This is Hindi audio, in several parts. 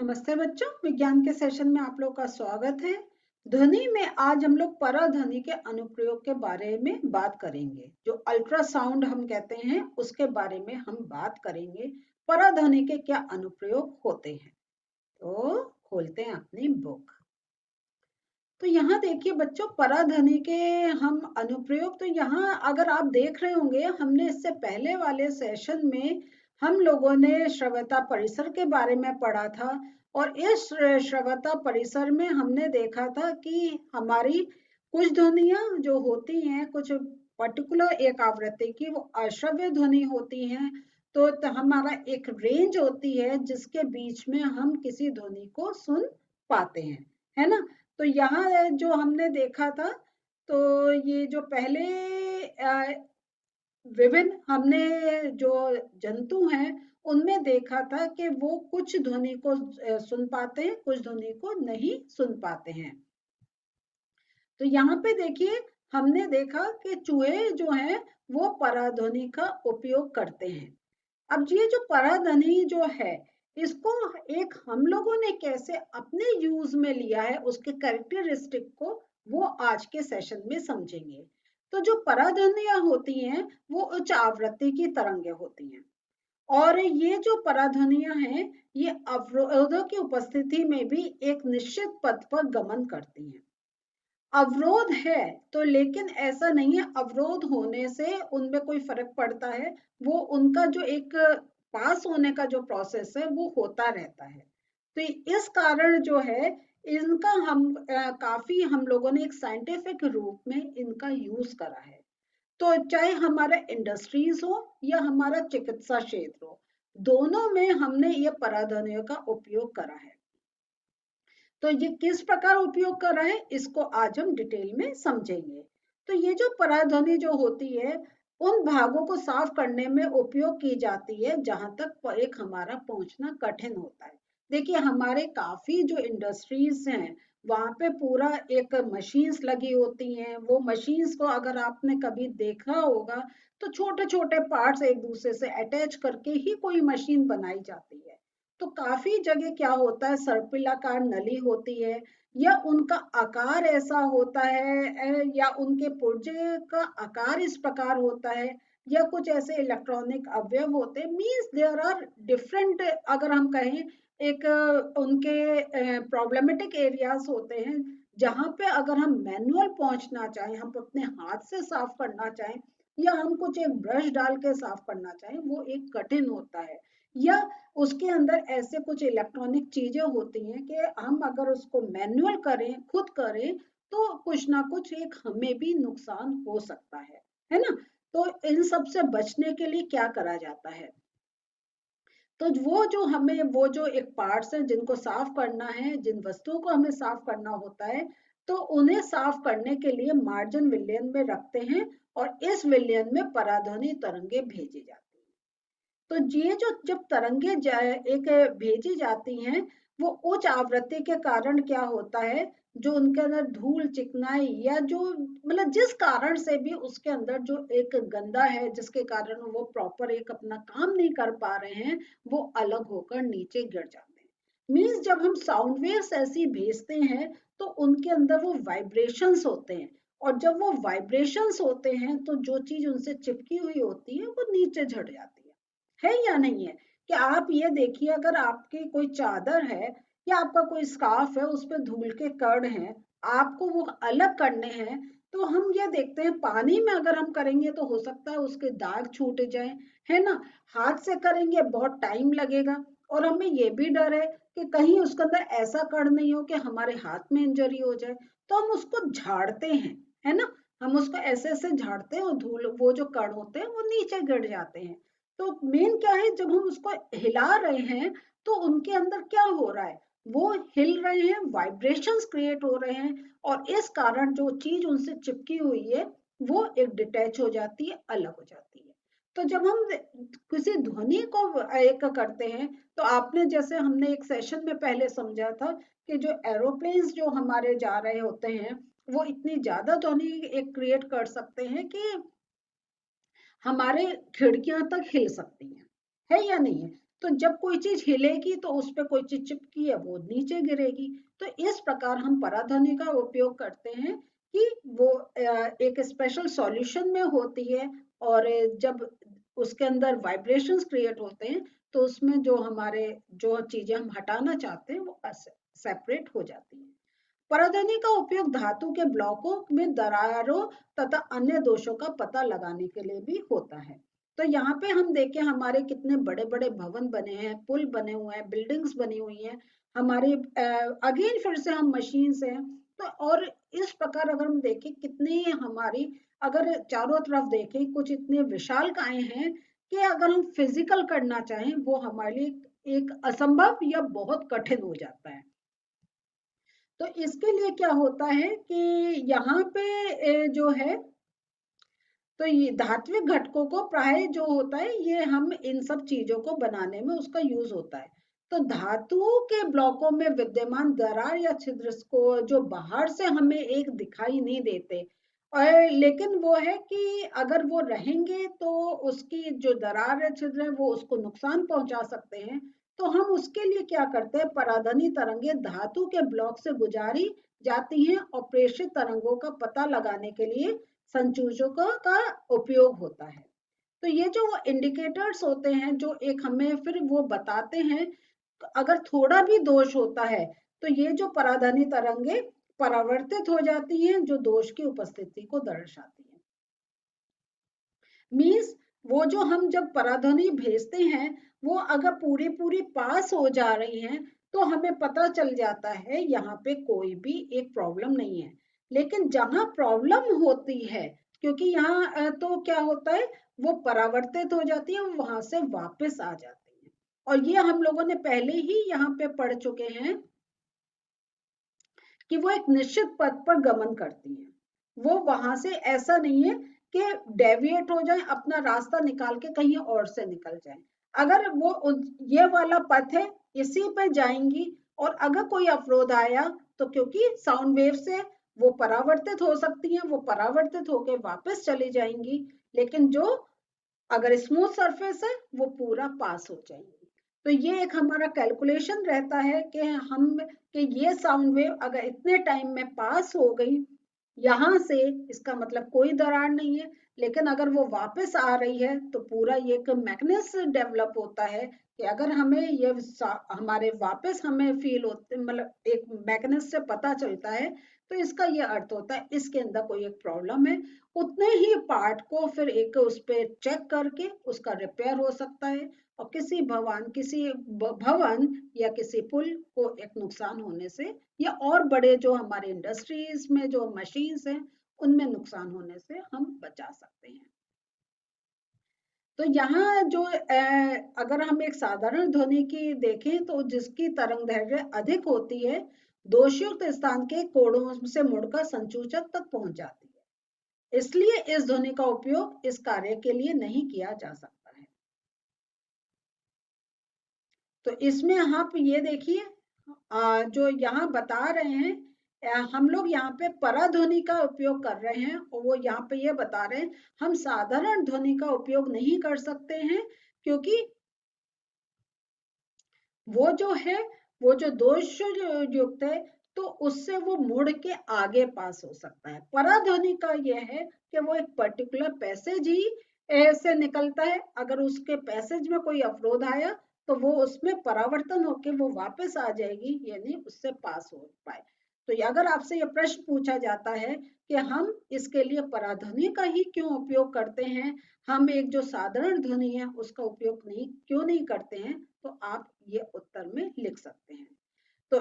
नमस्ते बच्चों, विज्ञान के सेशन में आप लोग का स्वागत है। ध्वनि में आज हम लोग पराध्वनि के अनुप्रयोग के बारे में बात करेंगे। जो अल्ट्रासाउंड हम कहते हैं उसके बारे में हम बात करेंगे। पराध्वनि के क्या अनुप्रयोग होते हैं। तो खोलते हैं अपनी बुक। तो यहाँ देखिए बच्चों, पराध्वनि के हम अनुप्रयोग, तो यहाँ अगर आप देख रहे होंगे, हमने इससे पहले वाले सेशन में हम लोगों ने श्रव्यता परिसर के बारे में पढ़ा था। और इस श्रव्यता परिसर में हमने देखा था कि हमारी कुछ ध्वनियां जो होती हैं, कुछ पर्टिकुलर एक आवृत्ति की, वो अश्रव्य ध्वनि होती हैं। तो हमारा एक रेंज होती है जिसके बीच में हम किसी ध्वनि को सुन पाते हैं, है ना। तो यहाँ जो हमने देखा था, तो ये जो पहले विभिन्न हमने जो जंतु हैं उनमें देखा था कि वो कुछ ध्वनि को सुन पाते हैं, कुछ ध्वनि को नहीं सुन पाते हैं। तो यहाँ पे देखिए, हमने देखा कि चूहे जो हैं वो पराध्वनि का उपयोग करते हैं। अब ये जो पराध्वनि जो है, इसको एक हम लोगों ने कैसे अपने यूज में लिया है, उसके कैरेक्टरिस्टिक को वो आज के सेशन में समझेंगे। तो जो पराध्वनियां होती हैं वो उच्च आवृत्ति की तरंगें होती हैं। और ये जो पराध्वनियां हैं, ये अवरोधों की उपस्थिति में भी एक निश्चित पथ पर गमन करती हैं। अवरोध है तो, लेकिन ऐसा नहीं है अवरोध होने से उनमें कोई फर्क पड़ता है। वो उनका जो एक पास होने का जो प्रोसेस है वो होता रहता है। तो इस कारण जो है, इनका हम काफी हम लोगों ने एक साइंटिफिक रूप में इनका यूज करा है। तो चाहे हमारा इंडस्ट्रीज हो या हमारा चिकित्सा क्षेत्र हो, दोनों में हमने ये पराध्वनियों का उपयोग करा है। तो ये किस प्रकार उपयोग कर रहे हैं, इसको आज हम डिटेल में समझेंगे। तो ये जो पराध्वनि जो होती है, उन भागों को साफ करने में उपयोग की जाती है जहां तक एक हमारा पहुंचना कठिन होता है। देखिए, हमारे काफी जो इंडस्ट्रीज हैं, वहां पे पूरा एक मशीन्स लगी होती हैं। वो मशीन्स को अगर आपने कभी देखा होगा, तो छोटे छोटे पार्ट्स एक दूसरे से अटैच करके ही कोई मशीन बनाई जाती है। तो काफी जगह क्या होता है, सर्पिलाकार नली होती है, या उनका आकार ऐसा होता है, या उनके पुर्जे का आकार इस प्रकार होता है, या कुछ ऐसे इलेक्ट्रॉनिक अवयव होते हैं। मीन्स देयर आर डिफरेंट, अगर हम कहें, एक उनके प्रॉब्लमेटिक एरियाज होते हैं जहां पे अगर हम मैनुअल पहुंचना चाहें, हम अपने हाथ से साफ करना चाहें, या हम कुछ एक ब्रश डाल के साफ करना चाहें, वो एक कठिन होता है। या उसके अंदर ऐसे कुछ इलेक्ट्रॉनिक चीजें होती हैं कि हम अगर उसको मैनुअल करें, खुद करें, तो कुछ ना कुछ एक हमें भी नुकसान हो सकता है ना। तो इन सब से बचने के लिए क्या करा जाता है, तो वो जो हमें वो जो एक पार्ट्स हैं जिनको साफ करना है, जिन वस्तुओं को हमें साफ करना होता है, तो उन्हें साफ करने के लिए मार्जिन विलयन में रखते हैं, और इस विलयन में पराध्वनि तरंगे भेजी जाती हैं। तो ये जो जब तरंगे एक भेजी जाती हैं, वो उच्च आवृत्ति के कारण क्या होता है, जो उनके अंदर धूल चिकनाई, या जो मतलब जिस कारण से भी उसके अंदर जो एक गंदा है, जिसके कारण वो प्रॉपर एक अपना काम नहीं कर पा रहे हैं, वो अलग होकर नीचे गिर जाते हैं। मीन्स जब हम साउंड वेव्स ऐसी भेजते हैं, तो उनके अंदर वो वाइब्रेशंस होते हैं, और जब वो वाइब्रेशंस होते हैं, तो जो चीज उनसे चिपकी हुई होती है वो नीचे झड़ जाती है या नहीं है। कि आप ये देखिए, अगर आपकी कोई चादर है या आपका कोई स्कार्फ है, उस पे धूल के कण हैं, आपको वो अलग करने हैं, तो हम ये देखते हैं पानी में अगर हम करेंगे तो हो सकता है उसके दाग छूट जाए, है ना। हाथ से करेंगे बहुत टाइम लगेगा, और हमें ये भी डर है कि कहीं उसके अंदर ऐसा कण नहीं हो कि हमारे हाथ में इंजरी हो जाए। तो हम उसको झाड़ते हैं, है ना। हम उसको ऐसे ऐसे झाड़ते हैं, और धूल वो जो कण होते हैं वो नीचे गिर जाते हैं। तो मेन क्या है, जब हम उसको हिला रहे हैं, तो उनके अंदर क्या हो रहा है, वो हिल रहे हैं, वाइब्रेशंस क्रिएट हो रहे हैं, और इस कारण जो चीज उनसे चिपकी हुई है वो एक डिटैच हो जाती है, अलग हो जाती है। तो जब हम किसी ध्वनि को एक करते हैं, तो आपने जैसे हमने एक सेशन में पहले समझा था कि जो एरोप्लेन्स जो हमारे जा रहे होते हैं, वो इतनी ज्यादा ध्वनि एक क्रिएट कर सकते हैं कि हमारे खिड़कियां तक हिल सकती हैं, है या नहीं है। तो जब कोई चीज हिलेगी तो उस पर कोई चीज चिपकी है वो नीचे गिरेगी। तो इस प्रकार हम पराध्वनि का उपयोग करते हैं कि वो एक स्पेशल सॉल्यूशन में होती है, और जब उसके अंदर वाइब्रेशंस क्रिएट होते हैं तो उसमें जो हमारे जो चीजें हम हटाना चाहते हैं वो सेपरेट हो जाती हैं। पराध्वनि का उपयोग धातु के ब्लॉकों में दरारों तथा अन्य दोषों का पता लगाने के लिए भी होता है। तो यहाँ पे हम देखें हमारे कितने बड़े बड़े भवन बने हैं, पुल बने हुए हैं, बिल्डिंग्स बनी हुई हैं हमारी, अगेन फिर से हम मशीन से हैं। तो और इस प्रकार अगर हम देखें कितनी हमारी, अगर चारों तरफ देखें कुछ इतने विशालकाय हैं कि अगर हम फिजिकल करना चाहें वो हमारे लिए एक असंभव या बहुत कठिन हो जाता है। तो इसके लिए क्या होता है कि यहाँ पे जो है, तो ये धात्विक घटकों को प्राय जो होता है ये हम इन सब चीजों को बनाने में उसका यूज होता है। तो धातुओं के ब्लॉकों में विद्यमान दरार या छिद्र को जो बाहर से हमें एक दिखाई नहीं देते, और लेकिन वो है कि अगर वो रहेंगे तो उसकी जो दरार या छिद्र है वो उसको नुकसान पहुंचा सकते हैं। तो हम उसके लिए क्या करते हैं, पराध्वनि तरंगे धातु के ब्लॉक से गुजारी जाती हैं और प्रेषित तरंगों का पता लगाने के लिए संसूचकों का उपयोग होता है। तो ये जो इंडिकेटर्स होते हैं जो एक हमें फिर वो बताते हैं अगर थोड़ा भी दोष होता है तो ये जो पराध्वनि तरंगे परावर्तित हो जाती हैं जो दोष की उपस्थिति को दर्शाती है। मीन्स वो जो हम जब पराध्वनि भेजते हैं वो अगर पूरी पूरी पास हो जा रही हैं तो हमें पता चल जाता है यहाँ पे कोई भी एक प्रॉब्लम नहीं है। लेकिन जहां प्रॉब्लम होती है, क्योंकि यहाँ तो क्या होता है वो परावर्तित हो जाती है वहां से वापस आ जाती है, और ये हम लोगों ने पहले ही यहाँ पे पढ़ चुके हैं कि वो एक निश्चित पथ पर गमन करती है। वो वहां से ऐसा नहीं है कि डेविएट हो जाए, अपना रास्ता निकाल के कहीं और से निकल जाए। अगर वो ये वाला पथ है इसी पे जाएंगी, और अगर कोई अवरोध आया तो क्योंकि साउंड वेव से वो परावर्तित हो सकती हैं, वो परावर्तित होकर वापस चली जाएंगी। लेकिन जो अगर स्मूथ सरफेस है वो पूरा पास हो जाएंगी। तो ये एक हमारा कैलकुलेशन रहता है कि हम कि ये साउंड वेव अगर इतने टाइम में पास हो गई यहाँ से, इसका मतलब कोई दरार नहीं है। लेकिन अगर वो वापस आ रही है तो पूरा ये एक मैकेनिज्म डेवलप होता है कि अगर हमें ये हमारे वापस हमें फील होते, मतलब एक मैकेनिज्म से पता चलता है तो इसका ये अर्थ होता है इसके अंदर कोई एक प्रॉब्लम है। उतने ही पार्ट को फिर एक उस पर चेक करके उसका रिपेयर हो सकता है, और किसी भवन या किसी पुल को एक नुकसान होने से या और बड़े जो हमारे इंडस्ट्रीज में जो मशीन्स हैं उनमें नुकसान होने से हम बचा सकते हैं। तो यहाँ जो अगर हम एक साधारण ध्वनि की देखें तो जिसकी तरंग दैर्घ्य अधिक होती है दोषयुक्त स्थान के कोणों से मुड़कर संसूचक तक पहुंच जाती है, इसलिए इस ध्वनि का उपयोग इस कार्य के लिए नहीं किया जा सकता है। तो इसमें आप ये देखिए जो यहाँ बता रहे हैं, हम लोग यहाँ पे पराध्वनि का उपयोग कर रहे हैं और वो यहाँ पे ये बता रहे हैं हम साधारण ध्वनि का उपयोग नहीं कर सकते हैं क्योंकि वो जो है वो जो दोष युक्त है तो उससे वो मुड़ के आगे पास हो सकता है। पराध्वनि का ये है कि वो एक पर्टिकुलर पैसेज ही ऐसे निकलता है, अगर उसके पैसेज में कोई अवरोध आया तो वो उसमें परावर्तन होके वो वापस आ जाएगी, यानी उससे पास हो पाए। तो अगर आपसे ये प्रश्न पूछा जाता है कि हम इसके लिए पराध्वनि का ही क्यों उपयोग करते हैं, हम एक जो साधारण ध्वनि है उसका उपयोग क्यों नहीं करते हैं, तो आप ये उत्तर में लिख सकते हैं। तो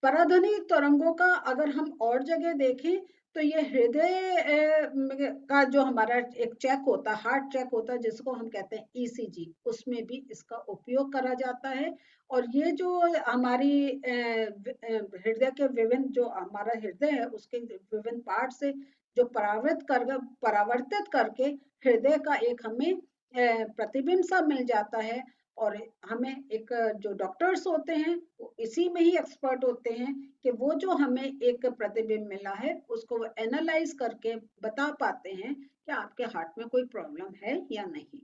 पराध्वनि तरंगों का अगर हम और जगह देखें तो ये हृदय का जो हमारा एक चेक होता है, हार्ट चेक होता है जिसको हम कहते हैं ईसीजी, उसमें भी इसका उपयोग करा जाता है। और ये जो हमारी हृदय के विभिन्न जो हमारा हृदय है उसके विभिन्न पार्ट से जो परावर्तित करके हृदय का एक हमें प्रतिबिंब सा मिल जाता है। और हमें एक जो डॉक्टर्स होते हैं वो इसी में ही एक्सपर्ट होते हैं कि वो जो हमें एक प्रतिबिंब मिला है उसको वो एनालाइज करके बता पाते हैं कि आपके हार्ट में कोई प्रॉब्लम है या नहीं।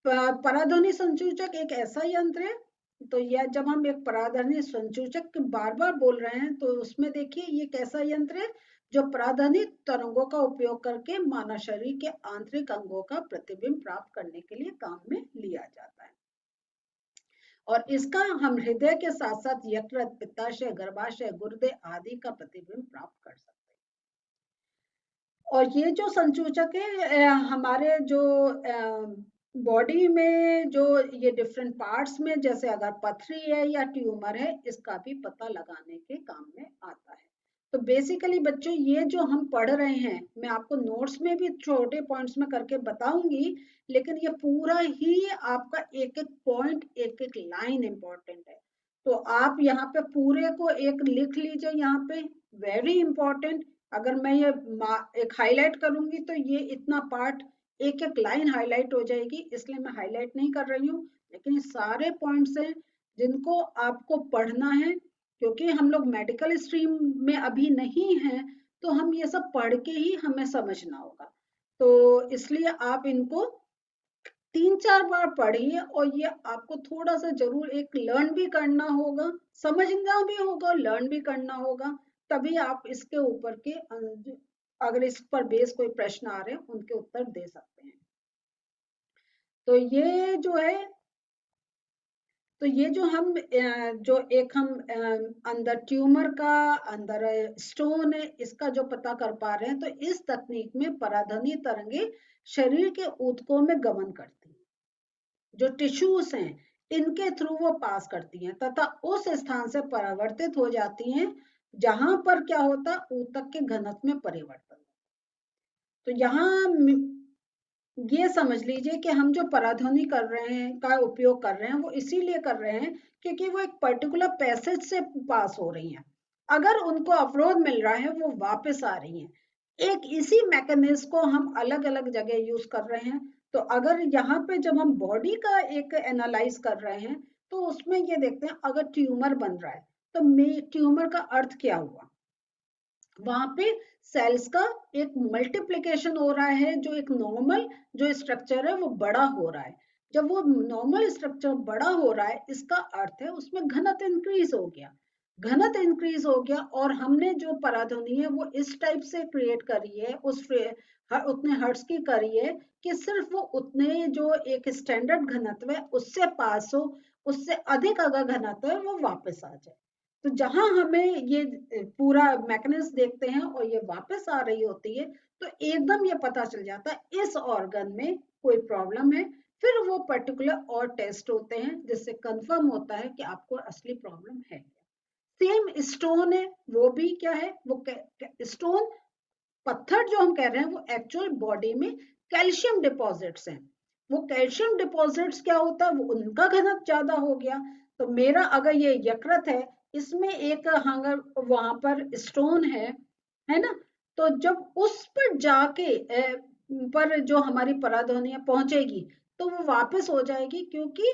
पराध्वनि संसूचक एक ऐसा यंत्र है, तो यह जब हम एक पराध्वनि संसूचक बार बार बोल रहे हैं तो उसमें देखिए ये कैसा यंत्र है जो पराध्वनि तरंगों का उपयोग करके मानव शरीर के आंतरिक अंगों का प्रतिबिंब प्राप्त करने के लिए काम में लिया जाता है। और इसका हम हृदय के साथ साथ यकृत, पित्ताशय, गर्भाशय, गुर्दे आदि का प्रतिबिंब प्राप्त कर सकते हैं। और ये जो संसूचक है हमारे जो बॉडी में जो ये डिफरेंट पार्ट्स में, जैसे अगर पथरी है या ट्यूमर है, इसका भी पता लगाने के काम में आता है। तो बेसिकली बच्चों ये जो हम पढ़ रहे हैं, मैं आपको नोट्स में भी छोटे पॉइंट्स में करके बताऊंगी, लेकिन ये पूरा ही आपका एक एक पॉइंट, एक एक लाइन इंपॉर्टेंट है। तो आप यहाँ पे पूरे को एक लिख लीजिए यहाँ पे, वेरी इंपॉर्टेंट। अगर मैं ये एक हाईलाइट करूंगी तो ये इतना पार्ट, एक एक लाइन हाईलाइट हो जाएगी, इसलिए मैं हाईलाइट नहीं कर रही हूँ, लेकिन ये सारे पॉइंट्स हैं जिनको आपको पढ़ना है, क्योंकि हम लोग मेडिकल स्ट्रीम में अभी नहीं हैं, तो हम ये सब पढ़ के ही हमें समझना होगा। तो इसलिए आप इनको 3-4 बार पढ़िए, और ये आपको थोड़ा सा जरूर एक लर्न भी करना होगा, समझना भी होगा, लर्न भी करना होगा, तभी आप इसके ऊपर के अगर इस पर बेस कोई प्रश्न आ रहे हैं उनके उत्तर दे सकते हैं। तो ये जो है, तो ये जो हम जो एक हम अंदर ट्यूमर का, अंदर स्टोन है, इसका जो पता कर पा रहे हैं, तो इस तकनीक में पराध्वनि तरंगे शरीर के ऊतकों में गमन करती हैं, जो टिश्यूज हैं इनके थ्रू वो पास करती हैं तथा उस स्थान से परावर्तित हो जाती हैं जहां पर क्या होता, ऊतक के घनत्व में परिवर्तन। तो यहाँ ये समझ लीजिए कि हम जो पराध्वनि कर रहे हैं का उपयोग कर रहे हैं, वो इसीलिए कर रहे हैं क्योंकि वो एक पर्टिकुलर पैसेज से पास हो रही हैं। अगर उनको अवरोध मिल रहा है, वो वापस आ रही हैं। एक इसी मैकेनिज्म को हम अलग अलग जगह यूज कर रहे हैं। तो अगर यहाँ पे जब हम बॉडी का एक एनालाइज कर रहे हैं, तो उसमें ये देखते हैं अगर ट्यूमर बन रहा है तो ट्यूमर का अर्थ क्या हुआ, वहां पे सेल्स का एक मल्टीप्लिकेशन हो रहा है, जो एक नॉर्मल जो स्ट्रक्चर है वो बड़ा हो रहा है। जब वो नॉर्मल स्ट्रक्चर बड़ा हो रहा है, इसका अर्थ है उसमें घनत्व इंक्रीज हो गया, घनत्व इंक्रीज हो गया, और हमने जो पराध्वनि है वो इस टाइप से क्रिएट करी है, उतने हर्ट्ज की करी है कि सिर्फ वो उतने जो एक स्टैंडर्ड घनत्व है उससे पास हो, उससे अधिक अगर घनत्व है वो वापस आ जाए। तो जहां हमें ये पूरा मैकेनिज्म देखते हैं और ये वापस आ रही होती है, तो एकदम ये पता चल जाता है इस ऑर्गन में कोई प्रॉब्लम है। फिर वो पर्टिकुलर और टेस्ट होते हैं जिससे कंफर्म होता है कि आपको असली प्रॉब्लम है। सेम स्टोन है, वो भी क्या है, वो स्टोन पत्थर जो हम कह रहे हैं वो एक्चुअल बॉडी में कैल्शियम डिपॉजिट्स हैं। वो कैल्शियम डिपॉजिट्स क्या होता है, वो उनका घनत्व ज्यादा हो गया। तो मेरा अगर ये यकृत है, इसमें एक अगर वहां पर स्टोन है ना, तो जब उस पर जाके पर जो हमारी पराध्वनि पहुंचेगी, तो वो वापस हो जाएगी, क्योंकि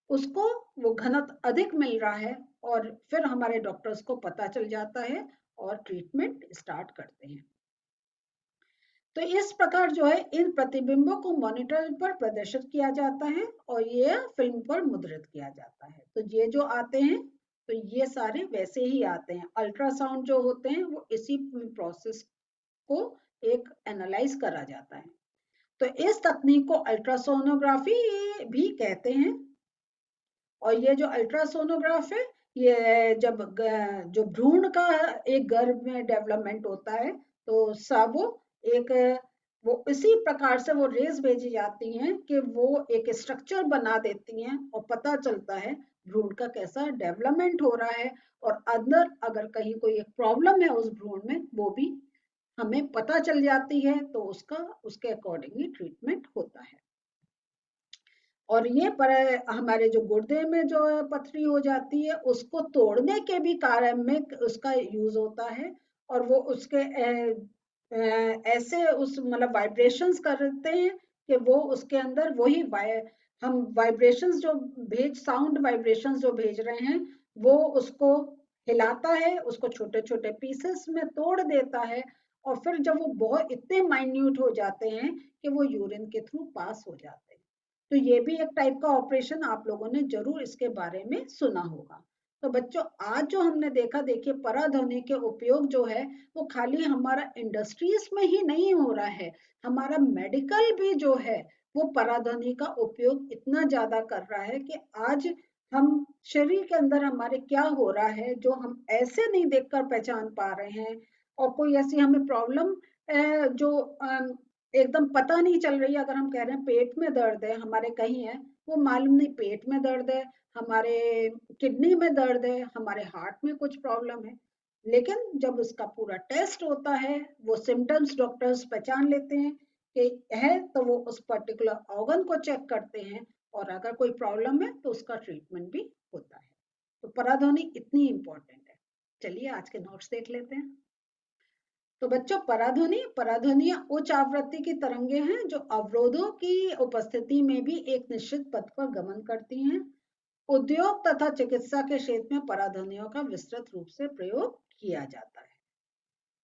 उसको वो घनत्व अधिक मिल रहा है, और फिर हमारे डॉक्टर्स को पता चल जाता है और ट्रीटमेंट स्टार्ट करते हैं। तो इस प्रकार जो है इन प्रतिबिंबों को मॉनिटर पर प्रदर्शित किया जाता है और ये फिल्म पर मुद्रित किया जाता है। तो ये जो आते हैं, तो ये सारे वैसे ही आते हैं। अल्ट्रासाउंड जो होते हैं वो इसी प्रोसेस को एक एनालाइज करा जाता है। तो इस तकनीक को अल्ट्रासोनोग्राफी भी कहते हैं। और ये जो अल्ट्रासोनोग्राफ है, ये जब जो भ्रूण का एक गर्भ में डेवलपमेंट होता है, तो सब एक वो इसी प्रकार से वो रेज भेजी जाती हैं कि वो एक स्ट्रक्चर बना देती हैं, और पता चलता है भ्रूण का कैसा डेवलपमेंट हो रहा है, और अंदर अगर कहीं कोई एक प्रॉब्लम है उस भ्रूण में, वो भी हमें पता चल जाती है, तो उसके अकॉर्डिंगली ट्रीटमेंट होता है। और ये पर हमारे जो गुर्दे में जो पथरी हो जाती है, उसको तोड़ने के भी कार्य में उसका यूज होता है, और वो उसके ऐसे उस मतलब वाइब्रेशंस करते हैं कि वो उसके अंदर वही हम वाइब्रेशंस जो साउंड वाइब्रेशंस जो भेज रहे हैं, वो उसको हिलाता है, उसको छोटे छोटे पीसेस में तोड़ देता है, और फिर जब वो बहुत इतने माइन्यूट हो जाते हैं कि वो यूरिन के थ्रू पास हो जाते हैं। तो ये भी एक टाइप का ऑपरेशन आप लोगों ने जरूर इसके बारे में सुना होगा। तो बच्चों आज जो हमने देखा, देखिए पराध्वनि के उपयोग जो है वो खाली हमारा इंडस्ट्रीज में ही नहीं हो रहा है, हमारा मेडिकल भी जो है वो पराध्वनि का उपयोग इतना ज्यादा कर रहा है कि आज हम शरीर के अंदर हमारे क्या हो रहा है जो हम ऐसे नहीं देखकर पहचान पा रहे हैं, और कोई ऐसी हमें प्रॉब्लम जो एकदम पता नहीं चल रही है। अगर हम कह रहे हैं पेट में दर्द है, हमारे कहीं है, वो मालूम नहीं पेट में दर्द है, हमारे किडनी में दर्द है, हमारे हार्ट में कुछ प्रॉब्लम है। लेकिन जब उसका पूरा टेस्ट होता है, वो सिम्टम्स डॉक्टर्स पहचान लेते हैं कि है, तो वो उस पर्टिकुलर ऑर्गन को चेक करते हैं, और अगर कोई प्रॉब्लम है तो उसका ट्रीटमेंट भी होता है। तो पराध्वनि इतनी इंपॉर्टेंट है। चलिए आज के नोट्स देख लेते हैं। तो बच्चों पराध्वनियां उच्च आवृत्ति की तरंगे हैं जो अवरोधों की उपस्थिति में भी एक निश्चित पथ पर गमन करती हैं। उद्योग तथा चिकित्सा के क्षेत्र में पराध्वनियों का विस्तृत रूप से प्रयोग किया जाता है।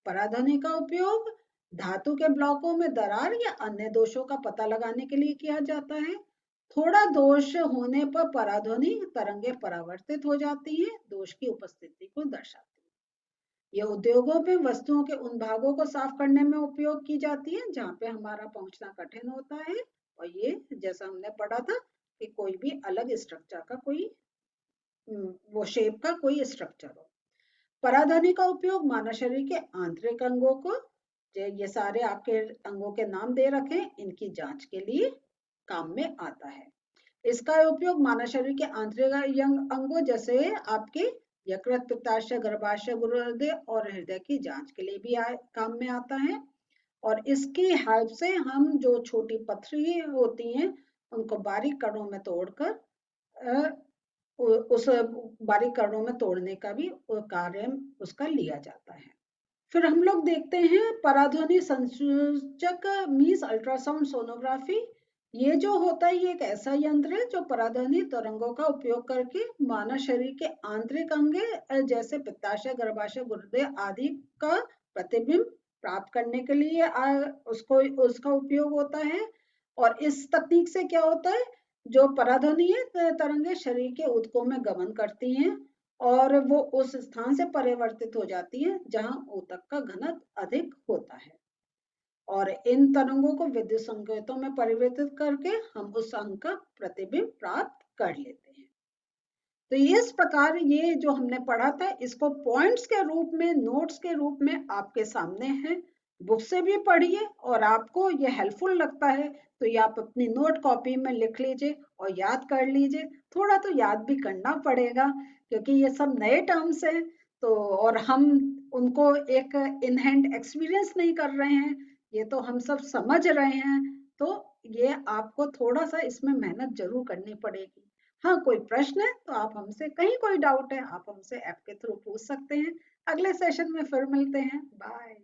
पराध्वनि का उपयोग धातु के ब्लॉकों में दरार या अन्य दोषों का पता लगाने के लिए किया जाता है। थोड़ा दोष होने पर पराध्वनि तरंगे परावर्तित हो जाती हैं, दोष की उपस्थिति को दर्शाती है। यह उद्योगों में वस्तुओं के उन भागों को साफ करने में उपयोग की जाती है जहां पे हमारा पहुंचना कठिन होता है, और ये जैसा हमने पढ़ा था कि कोई भी अलग स्ट्रक्चर का कोई वो शेप का कोई स्ट्रक्चर हो। पराध्वनि का उपयोग मानव शरीर के आंतरिक अंगों को, ये सारे आपके अंगों के नाम दे रखे, इनकी जांच के लिए काम में आता है। इसका उपयोग मानव शरीर के आंतरिक अंगों जैसे आपके यकृत, पित्ताशय, गर्भाशय, गुर्दे और हृदय की जांच के लिए भी काम में आता है। और इसकी हेल्प से हम जो छोटी पथरी होती हैं उनको बारीक कणों में तोड़कर उस बारीक कणों में तोड़ने का भी कार्य उसका लिया जाता है। फिर हम लोग देखते हैं पराध्वनि संसूचक मीन्स अल्ट्रासाउंड सोनोग्राफी। ये जो होता है ये एक ऐसा यंत्र है जो पराध्वनि तरंगों का उपयोग करके मानव शरीर के आंतरिक अंगे जैसे पित्ताशय, गर्भाशय, गुर्दे आदि का प्रतिबिंब प्राप्त करने के लिए उसका उपयोग होता है। और इस तकनीक से क्या होता है, जो पराध्वनि तरंगे शरीर के ऊतकों में गमन करती हैं और वो उस स्थान से परिवर्तित हो जाती है जहां ऊतक का घनत्व अधिक होता है, और इन तरंगों को विद्युत संकेतों में परिवर्तित करके हम उस अंग का प्रतिबिंब प्राप्त कर लेते हैं। तो इस प्रकार ये जो हमने पढ़ा था इसको पॉइंट्स के रूप में, नोट्स के रूप में आपके सामने है। बुक से भी पढ़िए, और आपको ये हेल्पफुल लगता है तो ये आप अपनी नोट कॉपी में लिख लीजिए और याद कर लीजिए। थोड़ा तो याद भी करना पड़ेगा क्योंकि ये सब नए टर्म्स हैं, तो और हम उनको एक इन हैंड एक्सपीरियंस नहीं कर रहे हैं, ये तो हम सब समझ रहे हैं। तो ये आपको थोड़ा सा इसमें मेहनत जरूर करनी पड़ेगी। हाँ, कोई प्रश्न है तो आप हमसे, कहीं कोई डाउट है आप हमसे ऐप के थ्रू पूछ सकते हैं। अगले सेशन में फिर मिलते हैं। बाय।